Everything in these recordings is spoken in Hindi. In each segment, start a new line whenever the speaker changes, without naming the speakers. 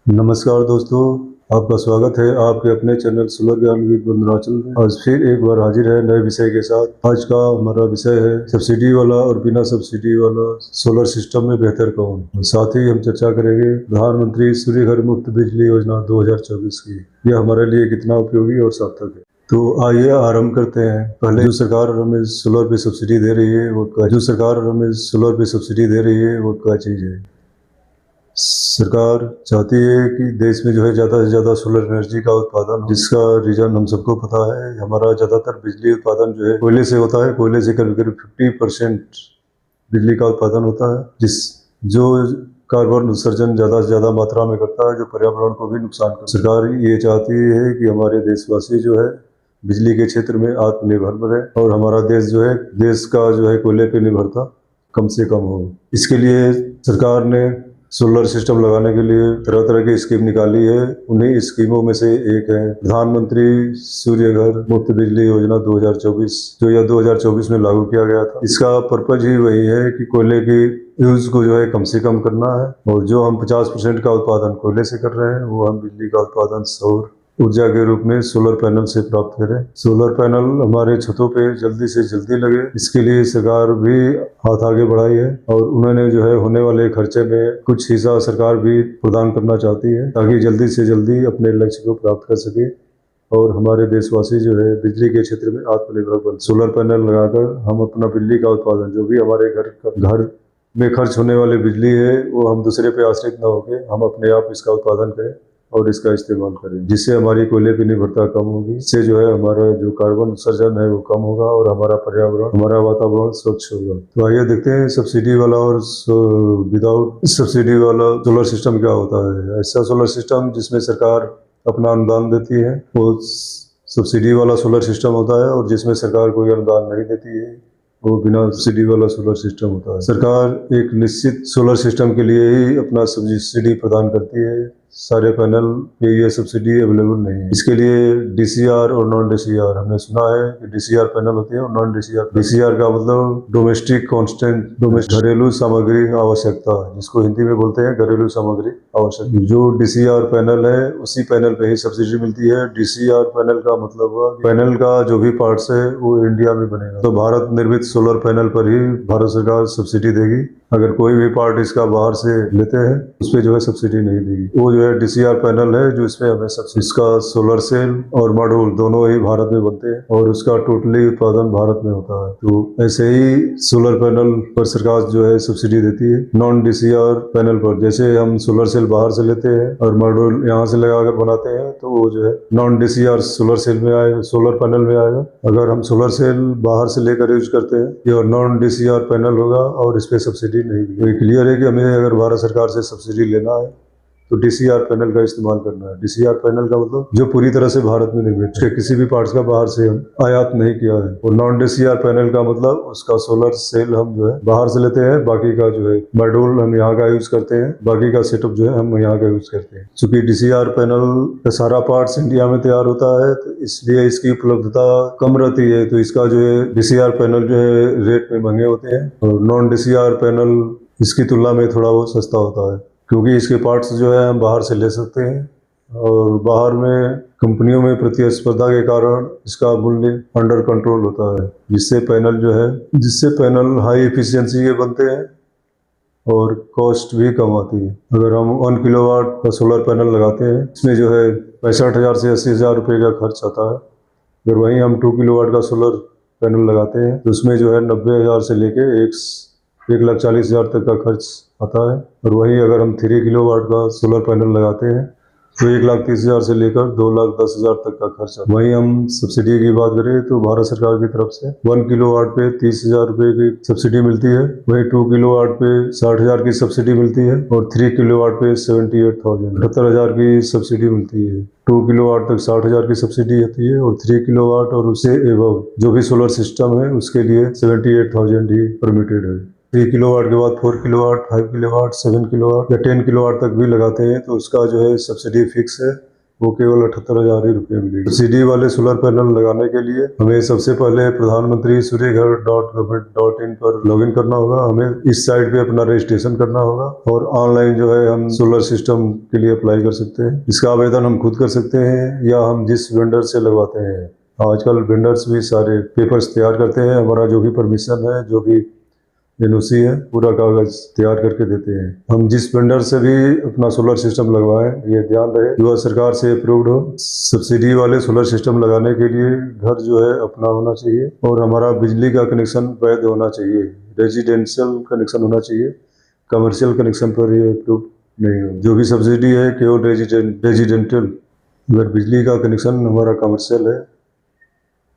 नमस्कार दोस्तों, आपका स्वागत है आपके अपने चैनल सोलर ज्ञान विद वंदनाचल में। आज फिर एक बार हाजिर है नए विषय के साथ। आज का हमारा विषय है सब्सिडी वाला और बिना सब्सिडी वाला सोलर सिस्टम में बेहतर कौन। साथ ही हम चर्चा करेंगे प्रधानमंत्री सूर्य घर मुफ्त बिजली योजना 2024 की, यह हमारे लिए कितना उपयोगी और सार्थक है। तो आइए आरंभ करते हैं। पहले जो सरकार हमें सोलर पे सब्सिडी दे रही है वो क्या चीज़ है। सरकार चाहती है कि देश में जो है ज़्यादा से ज़्यादा सोलर एनर्जी का उत्पादन हो, जिसका रीजन हम सबको पता है। हमारा ज़्यादातर बिजली उत्पादन जो है कोयले से होता है। कोयले से करीब करीब 50% बिजली का उत्पादन होता है, जो कार्बन उत्सर्जन ज़्यादा से ज़्यादा मात्रा में करता है, जो पर्यावरण को भी नुकसान करता है। सरकार ये चाहती है कि हमारे देशवासी जो है बिजली के क्षेत्र में आत्मनिर्भर बने और हमारा देश का जो है कोयले पे निर्भरता कम से कम हो। इसके लिए सरकार ने सोलर सिस्टम लगाने के लिए तरह तरह की स्कीम निकाली है। उन्हीं स्कीमों में से एक है प्रधानमंत्री सूर्य घर मुफ्त बिजली योजना 2024, जो यह 2024 में लागू किया गया था। इसका पर्पज ही वही है कि कोयले की यूज को जो है कम से कम करना है, और जो हम 50% का उत्पादन कोयले से कर रहे हैं वो हम बिजली का उत्पादन सौर ऊर्जा के रूप में सोलर पैनल से प्राप्त करें। सोलर पैनल हमारे छतों पे जल्दी से जल्दी लगे, इसके लिए सरकार भी हाथ आगे बढ़ाई है, और उन्होंने जो है होने वाले खर्चे में कुछ हिस्सा सरकार भी प्रदान करना चाहती है, ताकि जल्दी से जल्दी अपने लक्ष्य को प्राप्त कर सके और हमारे देशवासी जो है बिजली के क्षेत्र में आत्मनिर्भर बन। सोलर पैनल लगाकर हम अपना बिजली का उत्पादन, जो भी हमारे घर में खर्च होने वाली बिजली है, वो हम दूसरे पे आश्रित न होकर हम अपने आप इसका उत्पादन करें और इसका इस्तेमाल करें, जिससे हमारी कोयले की निर्भरता कम होगी। इससे जो है हमारा जो कार्बन उत्सर्जन है वो कम होगा और हमारा पर्यावरण, हमारा वातावरण स्वच्छ होगा। तो आइए देखते हैं सब्सिडी वाला और विदाउट सब्सिडी वाला सोलर सिस्टम क्या होता है। ऐसा सोलर सिस्टम जिसमें सरकार अपना अनुदान देती है वो सब्सिडी वाला सोलर सिस्टम होता है, और जिसमें सरकार कोई अनुदान नहीं देती है वो बिना सब्सिडी वाला सोलर सिस्टम होता है। सरकार एक निश्चित सोलर सिस्टम के लिए ही अपना सब्सिडी प्रदान करती है। सारे पैनल पे ये सब्सिडी अवेलेबल नहीं है। इसके लिए डीसीआर और नॉन डीसीआर, हमने सुना है कि डीसीआर पैनल होती है और नॉन डीसीआर। डीसीआर का मतलब डोमेस्टिक कांस्टेंट, घरेलू सामग्री आवश्यकता, जिसको हिंदी में बोलते हैं घरेलू सामग्री आवश्यकता। जो डीसीआर पैनल है उसी पैनल पे ही सब्सिडी मिलती है। डीसीआर पैनल का मतलब हुआ पैनल का जो भी पार्ट्स है वो इंडिया में बनेगा, तो भारत निर्मित सोलर पैनल पर ही भारत सरकार सब्सिडी देगी। अगर कोई भी पार्ट इसका बाहर से लेते हैं उस पर जो है सब्सिडी नहीं देगी। वो जो है डीसीआर पैनल है जो इसमें हमें सब्सिडी, इसका सोलर सेल और मॉड्यूल दोनों ही भारत में बनते हैं और उसका टोटली उत्पादन भारत में होता है। तो ऐसे ही सोलर पैनल पर सरकार जो है सब्सिडी देती है। नॉन डीसीआर पैनल पर जैसे हम सोलर सेल बाहर से लेते हैं और मॉड्यूल यहाँ से लगाकर बनाते हैं, तो वो जो है नॉन डीसीआर सोलर सेल में आएगा, सोलर पैनल में आएगा। अगर हम सोलर सेल बाहर से लेकर यूज करते हैं ये नॉन डीसीआर पैनल होगा और इस पे सब्सिडी नहीं। तो क्लियर है कि हमें अगर भारत सरकार से सब्सिडी लेना है तो डीसीआर पैनल का इस्तेमाल करना है। डीसीआर पैनल का मतलब जो पूरी तरह से भारत में निर्मित, उसके किसी भी पार्ट्स का बाहर से हम आयात नहीं किया है। और नॉन डीसीआर पैनल का मतलब उसका सोलर सेल हम जो है बाहर से लेते हैं, बाकी का जो है मॉड्यूल हम यहाँ का यूज करते हैं, बाकी का सेटअप जो है हम यहाँ का यूज करते हैं। चूंकि डीसीआर पैनल का सारा पार्ट्स इंडिया में तैयार होता है तो इसलिए इसकी उपलब्धता कम रहती है, तो इसका जो है डीसीआर पैनल जो है रेट में महंगे होते हैं, और नॉन डीसीआर पैनल इसकी तुलना में थोड़ा बहुत सस्ता होता है, क्योंकि इसके पार्ट्स जो है हम बाहर से ले सकते हैं और बाहर में कंपनियों में प्रतिस्पर्धा के कारण इसका मूल्य अंडर कंट्रोल होता है, जिससे पैनल हाई एफिशिएंसी के बनते हैं और कॉस्ट भी कम आती है। अगर हम 1 किलोवाट का सोलर पैनल लगाते हैं इसमें जो है 65,000 से 80,000 रुपये का खर्च आता है। अगर वहीं हम 2 किलोवाट का सोलर पैनल लगाते हैं तो उसमें जो है 90,000 से लेके 1,40,000 तक का खर्च आता है। और वहीं अगर हम 3 किलोवाट का सोलर पैनल लगाते हैं तो 1,30,000 से लेकर 2,10,000 तक का खर्च आता है। वहीं हम सब्सिडी की बात करें तो भारत सरकार की तरफ से 1 किलोवाट पे 30,000 रुपये की सब्सिडी मिलती है, वहीं 2 किलोवाट पे 60,000 की सब्सिडी मिलती है, और 3 किलोवाट पे 78,000 की सब्सिडी मिलती है। 2 किलोवाट तक 60,000 की सब्सिडी होती है, और 3 किलोवाट और उससे एबव जो भी सोलर सिस्टम है उसके लिए 78,000 ही परमिटेड है। 3 किलोवाट के बाद 4 किलोवाट, 5 किलोवाट, 7 किलोवाट या 10 किलोवाट तक भी लगाते हैं तो उसका जो है सब्सिडी फिक्स है, वो केवल 78,000 ही रुपये मिलेगी। सब्सिडी वाले सोलर पैनल लगाने के लिए हमें सबसे पहले प्रधानमंत्री सूर्यघर.gov.in पर लॉगिन करना होगा। हमें इस साइट पे अपना रजिस्ट्रेशन करना होगा और ऑनलाइन जो है हम सोलर सिस्टम के लिए अप्लाई कर सकते हैं। इसका आवेदन हम खुद कर सकते हैं या हम जिस वेंडर से लगवाते हैं। आजकल वेंडर्स भी सारे पेपर्स तैयार करते हैं, हमारा जो भी परमिशन है, जो भी एनओसी है, पूरा कागज तैयार करके देते हैं। हम जिस वेंडर से भी अपना सोलर सिस्टम लगवाएं, ये ध्यान रहे कि वह सरकार से अप्रूव्ड हो। सब्सिडी वाले सोलर सिस्टम लगाने के लिए घर जो है अपना होना चाहिए और हमारा बिजली का कनेक्शन वैध होना चाहिए। रेजिडेंशियल कनेक्शन होना चाहिए, कमर्शियल कनेक्शन पर ये अप्रूव नहीं हो। जो भी सब्सिडी है केवल रेजिडेंशियल। अगर बिजली का कनेक्शन हमारा कमर्शियल है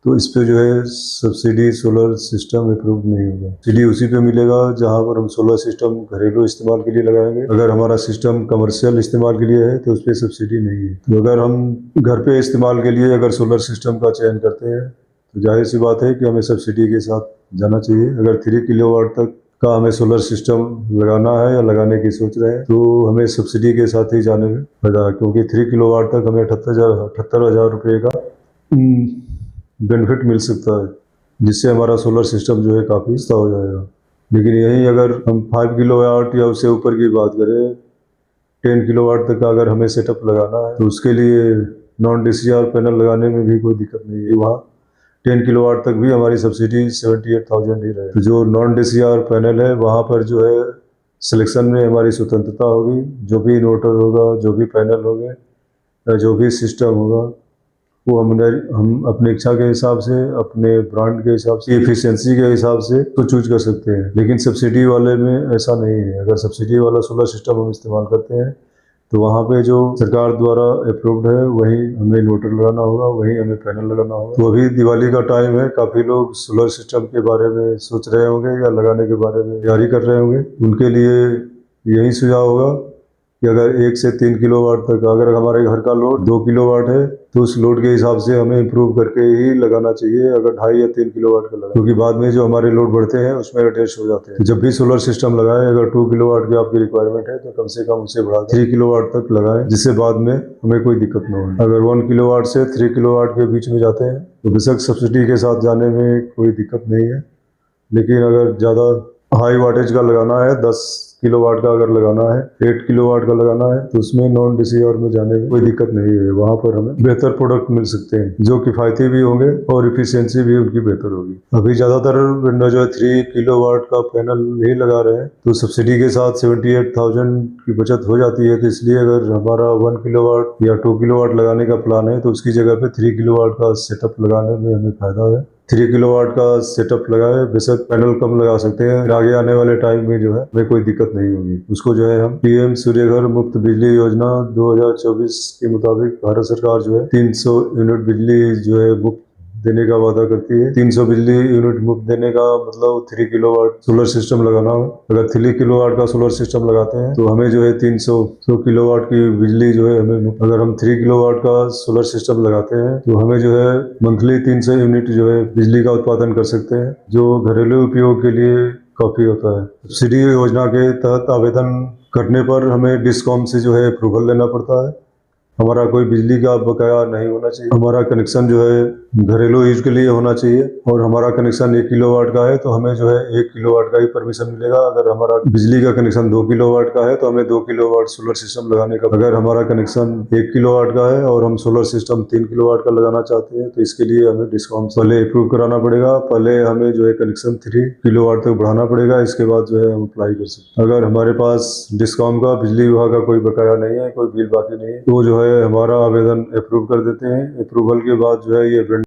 तो इस पे जो है सब्सिडी सोलर सिस्टम अप्रूव नहीं होगा। सब्सिडी उसी पे मिलेगा जहां पर हम सोलर सिस्टम घरेलू इस्तेमाल के लिए लगाएंगे। अगर हमारा सिस्टम कमर्शियल इस्तेमाल के लिए है तो उस पर सब्सिडी नहीं है। तो अगर हम घर पे इस्तेमाल के लिए अगर सोलर सिस्टम का चयन करते हैं तो जाहिर सी बात है कि हमें सब्सिडी के साथ जाना चाहिए। अगर 3 किलोवाट तक का हमें सोलर सिस्टम लगाना है या लगाने की सोच रहे हैं तो हमें सब्सिडी के साथ ही जाने में फायदा है, क्योंकि 3 किलोवाट तक हमें 78,000 रुपये का बेनिफिट मिल सकता है, जिससे हमारा सोलर सिस्टम जो है काफ़ी सस्ता हो जाएगा। लेकिन यही अगर हम 5 किलोवाट या उससे ऊपर की बात करें, 10 किलोवाट तक का अगर हमें सेटअप लगाना है तो उसके लिए नॉन DCR पैनल लगाने में भी कोई दिक्कत नहीं है। वहाँ 10 किलोवाट तक भी हमारी सब्सिडी 78,000 ही रहे। तो जो नॉन DCR पैनल है वहाँ पर जो है सिलेक्शन में हमारी स्वतंत्रता होगी। जो भी इन्वर्टर होगा, जो भी पैनल होंगे या जो भी सिस्टम होगा वो हम अपनी इच्छा के हिसाब से, अपने ब्रांड के हिसाब से, एफिशिएंसी के हिसाब से तो चूज कर सकते हैं। लेकिन सब्सिडी वाले में ऐसा नहीं है। अगर सब्सिडी वाला सोलर सिस्टम हम इस्तेमाल करते हैं तो वहाँ पे जो सरकार द्वारा अप्रूव्ड है वही हमें इन्वर्टर लगाना होगा, वही हमें पैनल लगाना होगा। तो अभी दिवाली का टाइम है, काफ़ी लोग सोलर सिस्टम के बारे में सोच रहे होंगे या लगाने के बारे में तैयारी कर रहे होंगे। उनके लिए यही सुझाव होगा कि अगर 1 से 3 किलोवाट तक, अगर हमारे घर का लोड 2 किलोवाट है तो उस लोड के हिसाब से हमें इम्प्रूव करके ही लगाना चाहिए। अगर 2.5 या 3 किलोवाट का लगा, क्योंकि बाद में जो हमारे लोड बढ़ते हैं उसमें एडजस्ट हो जाते हैं। तो जब भी सोलर सिस्टम लगाएं, अगर 2 किलोवाट की आपकी रिक्वायरमेंट है तो कम से कम उसे बढ़ा 3 किलोवाट तक लगाएं, जिससे बाद में हमें कोई दिक्कत ना हो। अगर 1 किलोवाट से 3 किलोवाट के बीच में जाते हैं तो बेशक सब्सिडी के साथ जाने में कोई दिक्कत नहीं है। लेकिन अगर ज़्यादा हाई वाटेज का लगाना है, 10 किलोवाट का अगर लगाना है, 8 किलोवाट का लगाना है तो उसमें नॉन DCR में जाने में कोई दिक्कत नहीं है। वहाँ पर हमें बेहतर प्रोडक्ट मिल सकते हैं जो किफ़ायती भी होंगे और इफिशियंसी भी उनकी बेहतर होगी। अभी ज़्यादातर वेंडर जो है 3 किलोवाट का पैनल ही लगा रहे हैं तो सब्सिडी के साथ 78,000 की बचत हो जाती है। तो इसलिए अगर हमारा 1 किलोवाट या 2 किलोवाट लगाने का प्लान है तो उसकी जगह पे 3 किलोवाट का सेटअप लगाने में हमें फायदा है। 3 किलोवाट का सेटअप लगाए, बेशक पैनल कम लगा सकते हैं। आगे आने वाले टाइम में जो है हमें कोई दिक्कत नहीं होगी। उसको जो है हम PM सूर्यघर मुफ्त बिजली योजना 2024 के मुताबिक भारत सरकार जो है 300 यूनिट बिजली जो है मुफ्त देने का वादा करती है। 300 बिजली यूनिट मुफ्त देने का मतलब 3 किलोवाट सोलर सिस्टम लगाना हो। अगर 3 किलोवाट का सोलर सिस्टम लगाते हैं तो हमें जो है 300 किलोवाट की बिजली जो है हमें, अगर हम 3 किलोवाट का सोलर सिस्टम लगाते हैं तो हमें जो है मंथली 300 यूनिट जो है बिजली का उत्पादन कर सकते हैं, जो घरेलू उपयोग के लिए काफ़ी होता है। सब्सिडी योजना के तहत आवेदन करने पर हमें डिस्कॉम से जो है अप्रूवल लेना पड़ता है। हमारा कोई बिजली का बकाया नहीं होना चाहिए। हमारा कनेक्शन जो है घरेलू यूज के लिए होना चाहिए और हमारा कनेक्शन 1 किलोवाट का है तो हमें जो है 1 किलोवाट का ही परमिशन मिलेगा। अगर हमारा बिजली का कनेक्शन 2 किलोवाट का है तो हमें 2 किलोवाट सोलर सिस्टम लगाने का। अगर हमारा कनेक्शन 1 किलोवाट का है और हम सोलर सिस्टम 3 किलोवाट का लगाना चाहते हैं तो इसके लिए हमें डिस्कॉम पहले अप्रूव कराना पड़ेगा। पहले हमें जो है कनेक्शन 3 किलोवाट तक बढ़ाना पड़ेगा, इसके बाद जो है हम अप्लाई कर सकते हैं। अगर हमारे पास डिस्कॉम का, बिजली विभाग का कोई बकाया नहीं है, कोई बिल बाकी नहीं है, तो जो है हमारा आवेदन अप्रूव कर देते हैं। अप्रूवल के बाद जो है ये वेंडर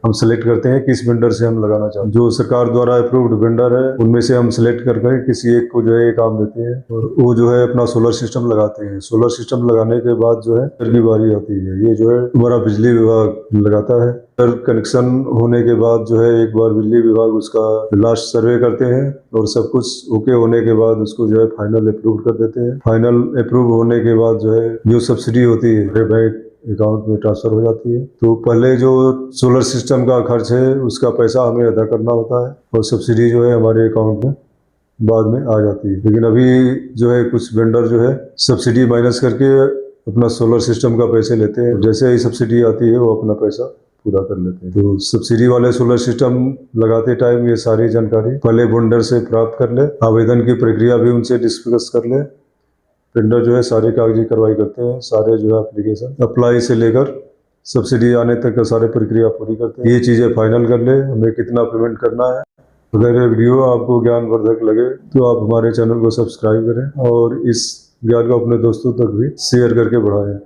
हम सेलेक्ट करते हैं किस वेंडर से हम लगाना चाहते हैं। जो सरकार द्वारा अप्रूव्ड वेंडर है उनमें से हम सेलेक्ट करके किसी एक को जो है ये काम देते हैं और वो जो है अपना सोलर सिस्टम लगाते हैं। सोलर सिस्टम लगाने के बाद जो है फिर की बारी आती है, ये जो है हमारा बिजली विभाग लगाता है। फिर कनेक्शन होने के बाद जो है एक बार बिजली विभाग उसका लास्ट सर्वे करते हैं और सब कुछ ओके होने के बाद उसको जो है फाइनल अप्रूव कर देते हैं। फाइनल अप्रूव होने के बाद जो है जो सब्सिडी होती है बैंक अकाउंट में ट्रांसफर हो जाती है। तो पहले जो सोलर सिस्टम का खर्च है उसका पैसा हमें अदा करना होता है और सब्सिडी जो है हमारे अकाउंट में बाद में आ जाती है। लेकिन अभी जो है कुछ वेंडर जो है सब्सिडी माइनस करके अपना सोलर सिस्टम का पैसे लेते हैं। जैसे ही सब्सिडी आती है वो अपना पैसा पूरा कर लेते हैं। तो सब्सिडी वाले सोलर सिस्टम लगाते टाइम ये सारी जानकारी पहले वेंडर से प्राप्त कर ले, आवेदन की प्रक्रिया भी उनसे डिस्कस कर ले। वेंडर जो है सारी कागजी कार्रवाई करते हैं, सारे जो है एप्लीकेशन अप्लाई से लेकर सब्सिडी आने तक का सारे प्रक्रिया पूरी करते हैं। ये चीज़ें फाइनल कर ले, हमें कितना पेमेंट करना है। अगर ये वीडियो आपको ज्ञानवर्धक लगे तो आप हमारे चैनल को सब्सक्राइब करें और इस ज्ञान को अपने दोस्तों तक भी शेयर करके बढ़ाएं।